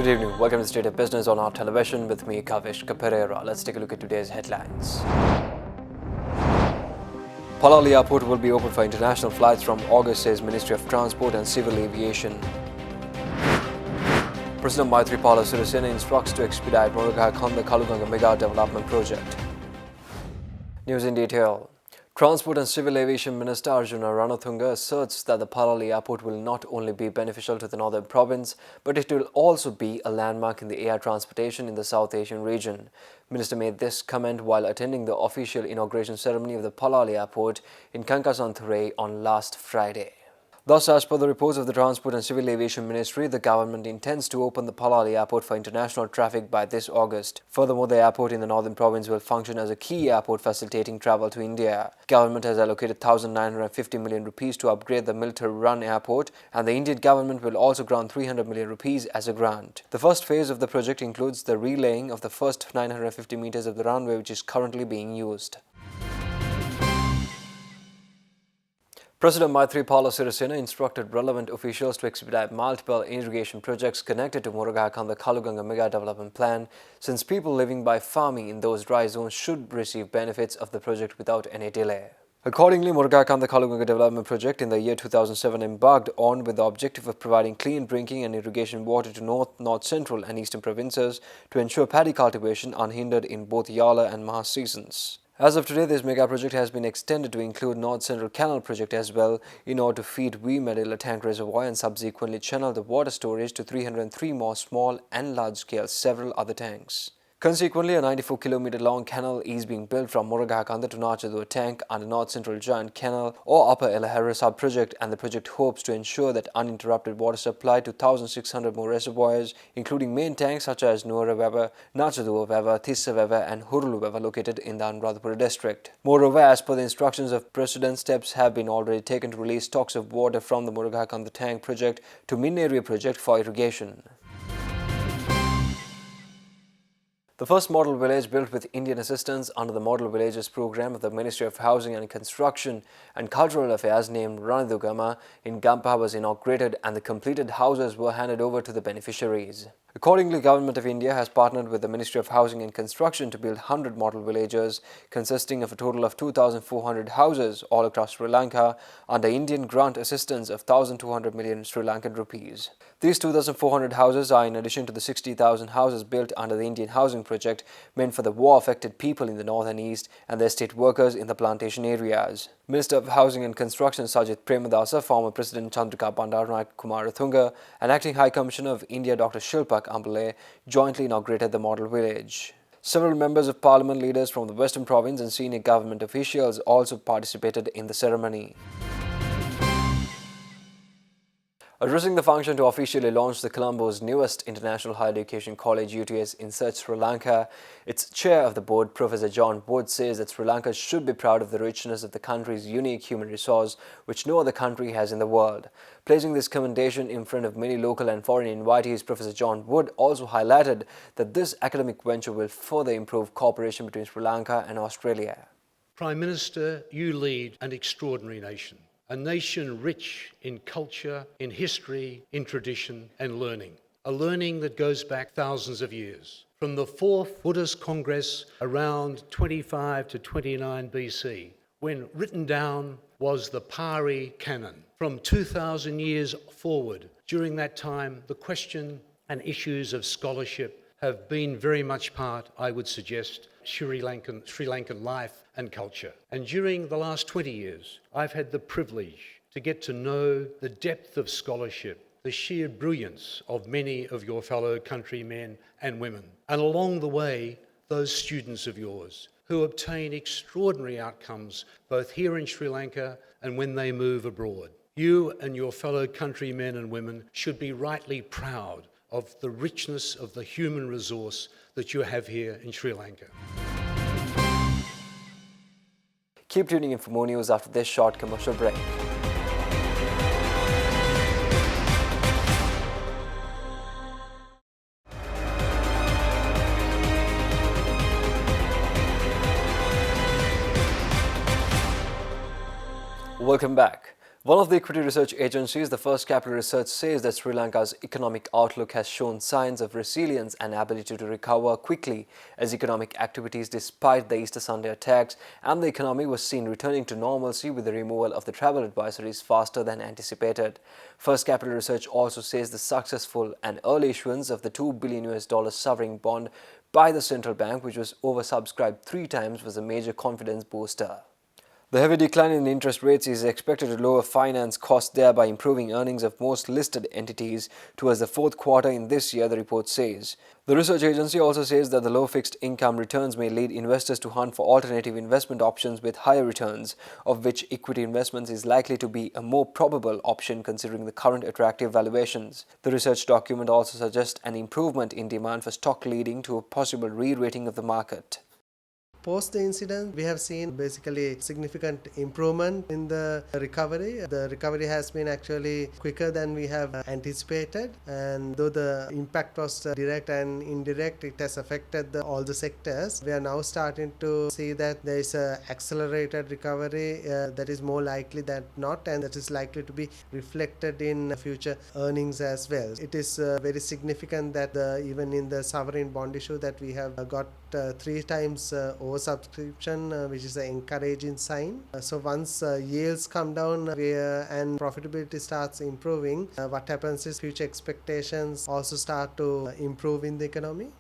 Good evening. Welcome to State of Business on our television with me, Kavishka Pereira. Let's take a look at today's headlines. Palala Airport will be open for international flights from August, says Ministry of Transport and Civil Aviation. President Palala Airport instructs to expedite Murugakonda Kaluganga Mega Development Project. News in detail. Transport and Civil Aviation Minister Arjuna Ranathunga asserts that the Palala Airport will not only be beneficial to the northern province, but it will also be a landmark in the air transportation in the South Asian region. Minister made this comment while attending the official inauguration ceremony of the Palala Airport in Kankasanthure on last Friday. Thus, as per the reports of the Transport and Civil Aviation Ministry, the government intends to open the Palala Airport for international traffic by this August. Furthermore, the airport in the northern province will function as a key airport facilitating travel to India. Government has allocated 1,950 million rupees to upgrade the Military-run airport, and the Indian government will also grant 300 million rupees as a grant. The first phase of the project includes the relaying of the first 950 meters of the runway, which is currently being used. President Palala Airport instructed relevant officials to expedite multiple irrigation projects connected to Murugakonda Kaluganga Mega Development Plan, since people living by farming in those dry zones should receive benefits of the project without any delay. Accordingly, Murugakonda Kaluganga Development Project in the year 2007 embarked on with the objective of providing clean drinking and irrigation water to North Central and Eastern provinces to ensure paddy cultivation unhindered in both Yala and Maha seasons. As of today, this mega project has been extended to include North Central Canal project as well in order to feed V Medilla tank reservoir and subsequently channel the water storage to 303 more small and large-scale several other tanks. Consequently, a 94-kilometer-long canal is being built from Murugakonda to Nachadua tank under North Central Giant Canal or Upper Elahara sub-project, and the project hopes to ensure that uninterrupted water supply to 1,600 more reservoirs, including main tanks such as Nuara Veva, Nachadua Veva, Thissa Veva and Hurulu Veva located in the Anuradhapura district. Moreover, as per the instructions of President, steps have been already taken to release stocks of water from the Murugakonda tank project to Min area project for irrigation. The first model village built with Indian assistance under the Model Villages program of the Ministry of Housing and Construction and Cultural Affairs named Ranadugama in Gampa was inaugurated, and the completed houses were handed over to the beneficiaries. Accordingly, Government of India has partnered with the Ministry of Housing and Construction to build 100 model villages consisting of a total of 2,400 houses all across Sri Lanka under Indian grant assistance of 1,200 million Sri Lankan rupees. These 2,400 houses are in addition to the 60,000 houses built under the Indian Housing Project meant for the war-affected people in the north and east and their state workers in the plantation areas. Minister of Housing and Construction Sajid Premadasa, former President Chandrika Bandaranaike Kumarathunga and Acting High Commissioner of India Dr. Shilpak Ambale jointly inaugurated the model village. Several members of parliament, leaders from the Western Province and senior government officials also participated in the ceremony. Addressing the function to officially launch the Colombo's newest international higher education college UTS in Sri Lanka, its chair of the board, Professor John Wood, says that Sri Lanka should be proud of the richness of the country's unique human resource, which no other country has in the world. Placing this commendation in front of many local and foreign invitees, Professor John Wood also highlighted that this academic venture will further improve cooperation between Sri Lanka and Australia. Prime Minister, you lead an extraordinary nation. A nation rich in culture, in history, in tradition and learning. A learning that goes back thousands of years. From the Fourth Buddhist Congress around 25 to 29 BC, when written down was the Pali Canon. From 2,000 years forward, during that time, the question and issues of scholarship have been very much part, I would suggest, Sri Lankan life and culture. And during the last 20 years, I've had the privilege to get to know the depth of scholarship, the sheer brilliance of many of your fellow countrymen and women. And along the way, those students of yours who obtain extraordinary outcomes both here in Sri Lanka and when they move abroad. You and your fellow countrymen and women should be rightly proud of the richness of the human resource that you have here in Sri Lanka. Keep tuning in for more news after this short commercial break. Welcome back. One of the equity research agencies, the First Capital Research, says that Sri Lanka's economic outlook has shown signs of resilience and ability to recover quickly as economic activities despite the Easter Sunday attacks, and the economy was seen returning to normalcy with the removal of the travel advisories faster than anticipated. First Capital Research also says the successful and early issuance of the $2 billion US sovereign bond by the central bank, which was oversubscribed 3 times, was a major confidence booster. The heavy decline in interest rates is expected to lower finance costs, thereby improving earnings of most listed entities towards the fourth quarter in this year, the report says. The research agency also says that the low fixed income returns may lead investors to hunt for alternative investment options with higher returns, of which equity investments is likely to be a more probable option considering the current attractive valuations. The research document also suggests an improvement in demand for stock, leading to a possible re-rating of the market. Post the incident, we have seen basically significant improvement in the recovery. The recovery has been actually quicker than we have anticipated, and though the impact was direct and indirect, it has affected all the sectors. We are now starting to see that there is a accelerated recovery that is more likely than not, and that is likely to be reflected in future earnings as well. It is very significant that even in the sovereign bond issue that we have got 3 times oversubscription, which is an encouraging sign. So once yields come down and profitability starts improving, what happens is future expectations also start to improve in the economy.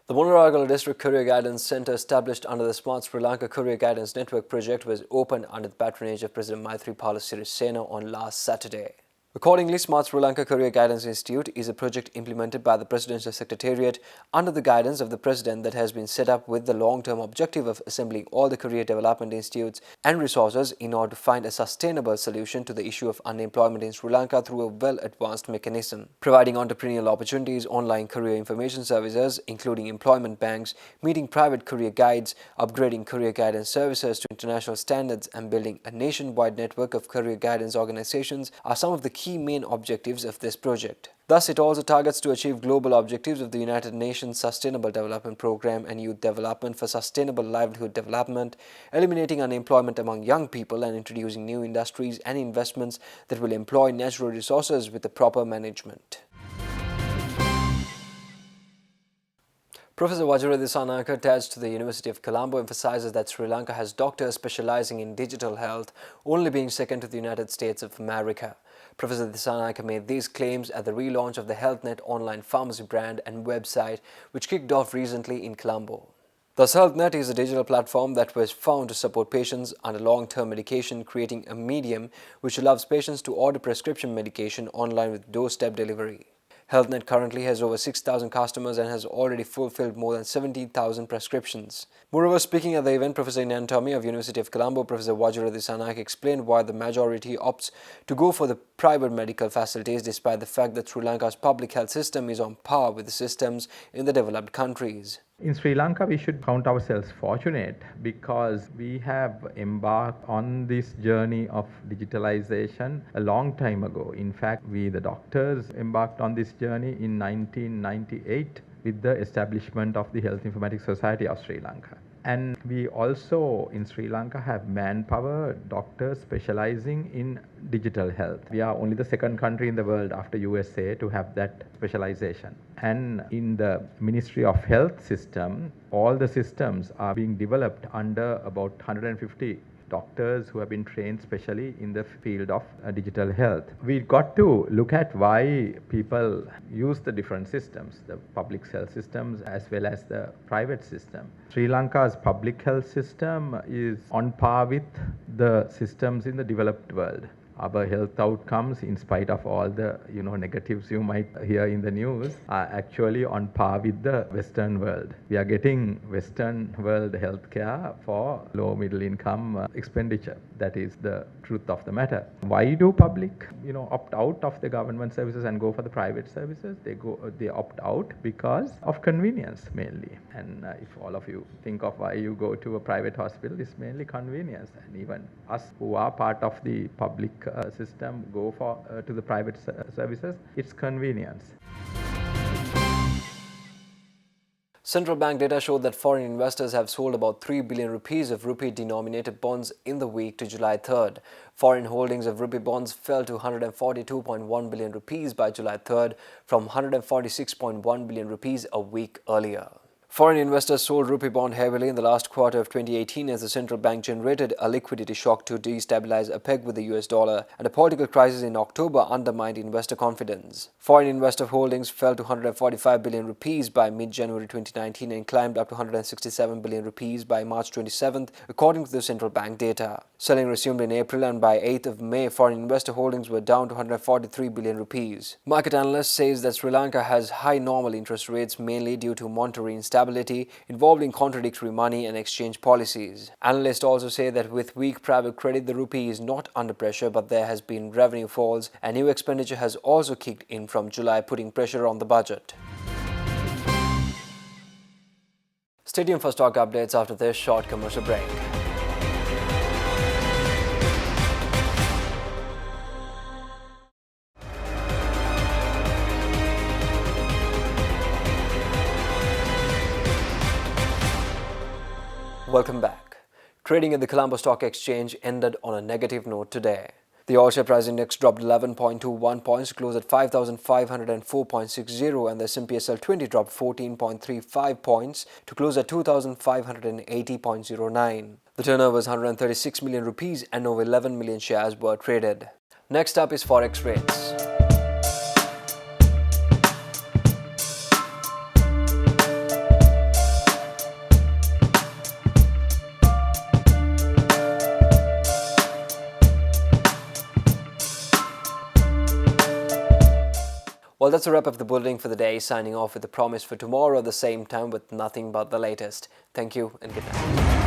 The Monoragala District Career Guidance Centre, established under the Smart Sri Lanka Career Guidance Network project, was opened under the patronage of President Maithripala Sirisena on last Saturday. Accordingly, Smart Sri Lanka Career Guidance Institute is a project implemented by the Presidential Secretariat under the guidance of the President that has been set up with the long-term objective of assembling all the career development institutes and resources in order to find a sustainable solution to the issue of unemployment in Sri Lanka through a well-advanced mechanism, providing entrepreneurial opportunities, online career information services, including employment banks, meeting private career guides, upgrading career guidance services to international standards, and building a nationwide network of career guidance organizations are some of the key main objectives of this project. Thus, it also targets to achieve global objectives of the United Nations Sustainable Development Programme and Youth Development for Sustainable Livelihood Development, eliminating unemployment among young people and introducing new industries and investments that will employ natural resources with the proper management. Professor Vajradhi Sanaka, attached to the University of Colombo, emphasizes that Sri Lanka has doctors specializing in digital health, only being second to the United States of America. Professor Dissanayake made these claims at the relaunch of the HealthNet online pharmacy brand and website, which kicked off recently in Colombo. Thus, HealthNet is a digital platform that was found to support patients under long-term medication, creating a medium which allows patients to order prescription medication online with doorstep delivery. HealthNet currently has over 6,000 customers and has already fulfilled more than 17,000 prescriptions. Moreover, speaking at the event, Professor in Anatomy of University of Colombo, Professor Vajradhi Sanaka, explained why the majority opts to go for the private medical facilities despite the fact that Sri Lanka's public health system is on par with the systems in the developed countries. In Sri Lanka, we should count ourselves fortunate because we have embarked on this journey of digitalization a long time ago. In fact, we, the doctors, embarked on this journey in 1998 with the establishment of the Health Informatics Society of Sri Lanka. And we also in Sri Lanka have manpower, doctors specializing in digital health. We are only the second country in the world after USA to have that specialization. And in the Ministry of Health system, all the systems are being developed under about 150 doctors who have been trained specially in the field of digital health. We got to look at why people use the different systems, the public health systems as well as the private system. Sri Lanka's public health system is on par with the systems in the developed world. Our health outcomes, in spite of all the negatives you might hear in the news, are actually on par with the Western world. We are getting Western world healthcare for low middle income expenditure. That is the truth of the matter. Why do public opt out of the government services and go for the private services? They opt out because of convenience mainly. And if all of you think of why you go to a private hospital, it's mainly convenience. And even us who are part of the public system go for to the private services, it's convenience. Central bank data showed that foreign investors have sold about 3 billion rupees of rupee-denominated bonds in the week to July 3rd. Foreign holdings of rupee bonds fell to 142.1 billion rupees by July 3rd from 146.1 billion rupees a week earlier. Foreign investors sold rupee bond heavily in the last quarter of 2018 as the central bank generated a liquidity shock to destabilize a peg with the US dollar, and a political crisis in October undermined investor confidence. Foreign investor holdings fell to 145 billion rupees by mid-January 2019 and climbed up to 167 billion rupees by March 27th, according to the central bank data. Selling resumed in April, and by 8th of May, foreign investor holdings were down to 143 billion rupees. Market analyst says that Sri Lanka has high normal interest rates mainly due to monetary instability involving contradictory money and exchange policies. Analysts also say that with weak private credit, the rupee is not under pressure, but there has been revenue falls and new expenditure has also kicked in from July, putting pressure on the budget. Stay tuned for stock updates after this short commercial break. Welcome back. Trading at the Colombo Stock Exchange ended on a negative note today. The all-share price index dropped 11.21 points to close at 5,504.60, and the S&P SL 20 dropped 14.35 points to close at 2,580.09. The turnover was 136 million rupees and over 11 million shares were traded. Next up is Forex rates. Well, that's a wrap of the bulletin for the day, signing off with the promise for tomorrow at the same time with nothing but the latest. Thank you and good night.